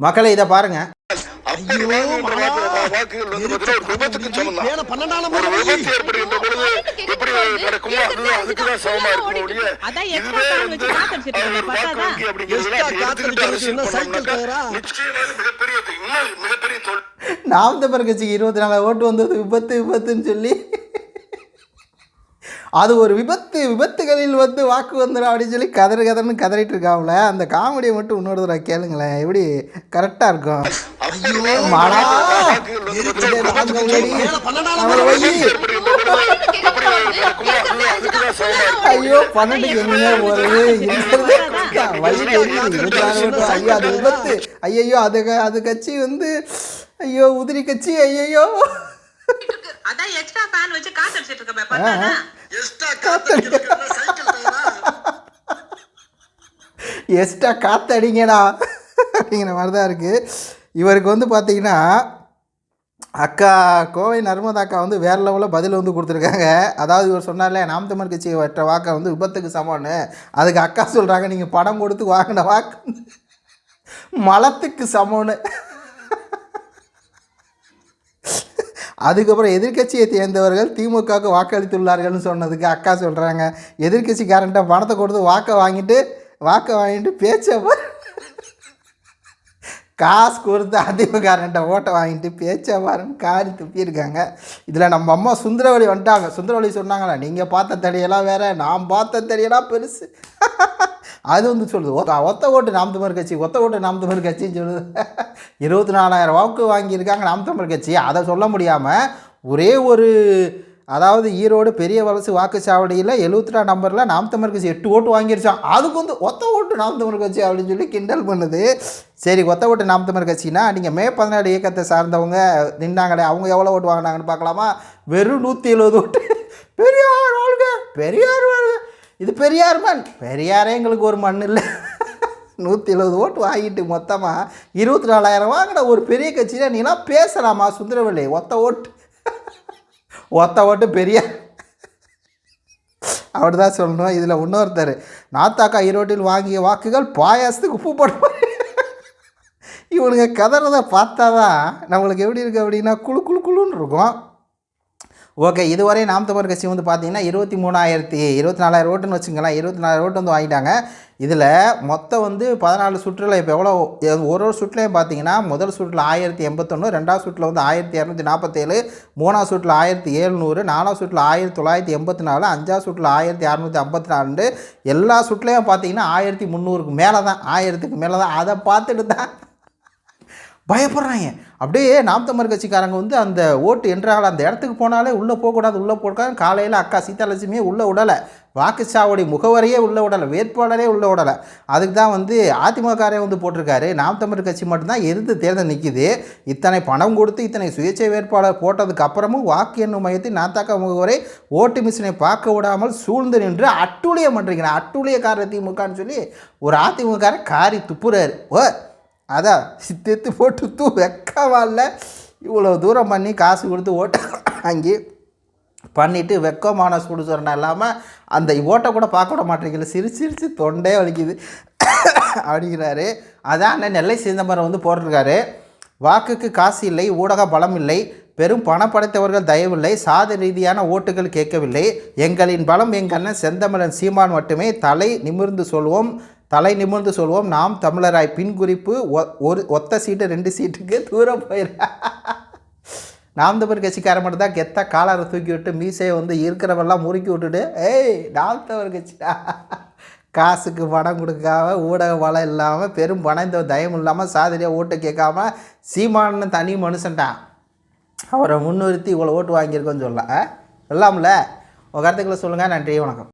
மக்களை இதை பாருங்க. நாம் தமிழர் கட்சிக்கு 24 ஓட்டு வந்தது விபத்துன்னு சொல்லி அது ஒரு விபத்துகளில் வாக்கு வந்துடும் அப்படின்னு சொல்லி கதறன்னு கதறிட்டு இருக்காங்கள. அந்த காமெடியை மட்டும் இன்னொரு தடவை கேளுங்களேன், எப்படி கரெக்டாக இருக்கும். ஐயோ 12க்கு எங்க போறது, ஐயோ அது விபத்து, ஐயோ அது கட்சி ஐயோ உதிரி கட்சி, ஐயோ அதான் எக்ஸ்ட்ரா ஃபேன் வச்சு காத்து அடிச்சிட்டு இருக்கேன் பார்த்தா எக்ஸ்ட்ரா காத்து அடிங்கடா அப்படிங்கிற மாதிரி தான் இருக்குது. இவருக்கு பார்த்தீங்கன்னா அக்கா கோவை நர்மதா அக்கா வேறு லெவலில் பதில் கொடுத்துருக்காங்க. அதாவது இவர் சொன்னார்ல நாம் தமிழர் கட்சி வற்ற வாக்கை விபத்துக்கு சமம்னு, அதுக்கு அக்கா சொல்கிறாங்க நீங்கள் படம் கொடுத்து வாங்கின வாக்கு மலத்துக்கு சமம்னு. அதுக்கப்புறம் எதிர்கட்சியை தேர்ந்தவர்கள் திமுகவுக்கு வாக்களித்துள்ளார்கள்னு சொன்னதுக்கு அக்கா சொல்கிறாங்க எதிர்கட்சிக்காரன்ட்ட பணத்தை கொடுத்து வாக்கை வாங்கிட்டு பேச்ச காசு கொடுத்து அதிமுககாரன்ட்ட ஓட்டை வாங்கிட்டு பேச்ச பாருன்னு காரி துப்பியிருக்காங்க. இதில் நம்ம அம்மா சுந்தரவழி வந்துட்டாங்க. சுந்தரவழி சொன்னாங்களா, நீங்கள் பார்த்த தடியெல்லாம் வேறு, நான் பார்த்த தடியெல்லாம் பெருசு. அது சொல்லுது ஒத்த ஓட்டு நாம் தமிழர் கட்சி, ஒத்த ஓட்டு நாம் தமிழர் கட்சின்னு சொல்லுது. 24,000 வாக்கு வாங்கியிருக்காங்க நாம் தமிழர் கட்சி. அதை சொல்ல முடியாமல் ஒரே ஒரு, அதாவது ஈரோடு பெரிய வலசு வாக்குச்சாவடியில் 74 நம்பரில் நாம் தமிழர் கட்சி 8 ஓட்டு வாங்கிருச்சான். அதுக்கு ஒத்த ஓட்டு நாம் தமிழர் கட்சி அப்படின்னு சொல்லி கிண்டல் பண்ணுது. சரி, ஒத்த ஓட்டு நாம் தமிழர் கட்சினா நீங்கள் மே 14 இயக்கத்தை சார்ந்தவங்க நின்னாங்களே, அவங்க எவ்வளோ ஓட்டு வாங்கினாங்கன்னு பார்க்கலாமா? வெறும் 170 ஓட்டு. பெரியார் வாழ்க, பெரியார் வாழ்க. இது பெரியார் மண், பெரியாரே எங்களுக்கு ஒரு மண் இல்லை. 170 ஓட்டு வாங்கிட்டு மொத்தமாக 24,000 வாங்கின ஒரு பெரிய கட்சியில் நீனா பேசலாமா சுந்தரவல்லி? ஒத்த ஓட்டு பெரியார் அப்படி தான் சொல்லணும். இதில் இன்னொருத்தர் நாத்தாக்கா ஈரோட்டில் வாங்கிய வாக்குகள் பாயாசத்துக்கு உப்பு போடுவார். இவனுங்க கதறதை பார்த்தா தான் நம்மளுக்கு எப்படி இருக்குது அப்படின்னா குழுன்னு இருக்கும். ஓகே, இதுவரை நாம் தமிழர் கட்சி பார்த்தீங்கன்னா 24,000 ஓட்டுன்னு வச்சுங்களேன். 24,000 ஓட்டு வாங்கிட்டாங்க. இதில் மொத்தம் 14 சுற்றில் இப்போ எவ்வளோ, ஒரு சுற்றுலையும் பார்த்தீங்கன்னா முதல் சுற்றில் 1081, ரெண்டாவது சுற்றில் 1247, மூணாவது சுற்றில் 1700, நாலாவது சுற்றில் 1984, அஞ்சாவது சுற்றில் 1654, எல்லா சுற்றுலையும் பார்த்தீங்கன்னா 1300க்கு மேலே தான், 1000க்கு மேலே தான். அதை பார்த்துட்டு தான் பயப்படுறாங்க. அப்படியே நாம் தமிழர் கட்சிக்காரங்க அந்த ஓட்டு என்றால் அந்த இடத்துக்கு போனாலே உள்ளே போகக்கூடாது. காலையில் அக்கா சீதாலட்சுமியே உள்ளே விடலை, வாக்குச்சாவடி முகவரியே உள்ளே விடலை, வேட்பாளரே உள்ளே விடலை. அதுக்கு தான் அதிமுகரே போட்டிருக்காரு. நாம் தமிழர் கட்சி மட்டும்தான் எதிர்த்து தேர்தல் நிற்கிது. இத்தனை பணம் கொடுத்து இத்தனை சுயேட்சை வேட்பாளர் போட்டதுக்கு அப்புறமும் வாக்கு எண்ணும் மையத்தில் நாத்தாக்கா முகவரை ஓட்டு மிஷினை பார்க்க விடாமல் சூழ்ந்து நின்று அட்டூழியம் பண்ணுறீங்க. அட்டூழியக்காரர் திமுகன்னு சொல்லி ஒரு அதிமுகரை காரி துப்புறாரு. அதான் சித்தெத்து போட்டு வெக்கவால இவ்வளோ தூரம் பண்ணி காசு கொடுத்து ஓட்டை வாங்கி பண்ணிவிட்டு வெக்கமான சுடுசோரணம் இல்லாமல் அந்த ஓட்டை கூட பார்க்க விட மாட்டேங்கல, சிரிச்சு தொண்டே வலிக்குது அப்படிங்கிறாரு. அதான் நெல்லை சிதம்பரம் போட்டிருக்காரு. வாக்குக்கு காசு இல்லை, ஊடக பலம் இல்லை, பெரும் பணம் படைத்தவர்கள் தயவில்லை, சாதி ரீதியான ஓட்டுகள் கேட்கவில்லை, எங்களின் பலம் எங்கண்ணன் செந்தமிழன் சீமான் மட்டுமே, தலை நிமிர்ந்து சொல்வோம் நாம் தமிழராய். பின் குறிப்பு, ஒரு ஒத்த சீட்டு 2 சீட்டுக்கு தூரம் போயிடுற. நாம் தமிழர் கட்சிக்கார மட்டும் தான் கெத்த காலரை தூக்கி விட்டு மீசையை இருக்கிறவெல்லாம் முறுக்கி விட்டுட்டு நாம் தமிழர் கட்சிடா, காசுக்கு பணம் கொடுக்காம ஊடக பலம் இல்லாமல் பெரும் பணம் இந்த தயம் இல்லாமல் சாதிரியாக ஓட்டு கேட்காம சீமானு தனி மனுஷன்ட்டான். அவரை முன்னிறுத்தி இவ்வளோ ஓட்டு வாங்கியிருக்கோன்னு சொல்லலாம். சொல்லாமல உங்கள் கருத்துக்களை சொல்லுங்கள். நன்றி, வணக்கம்.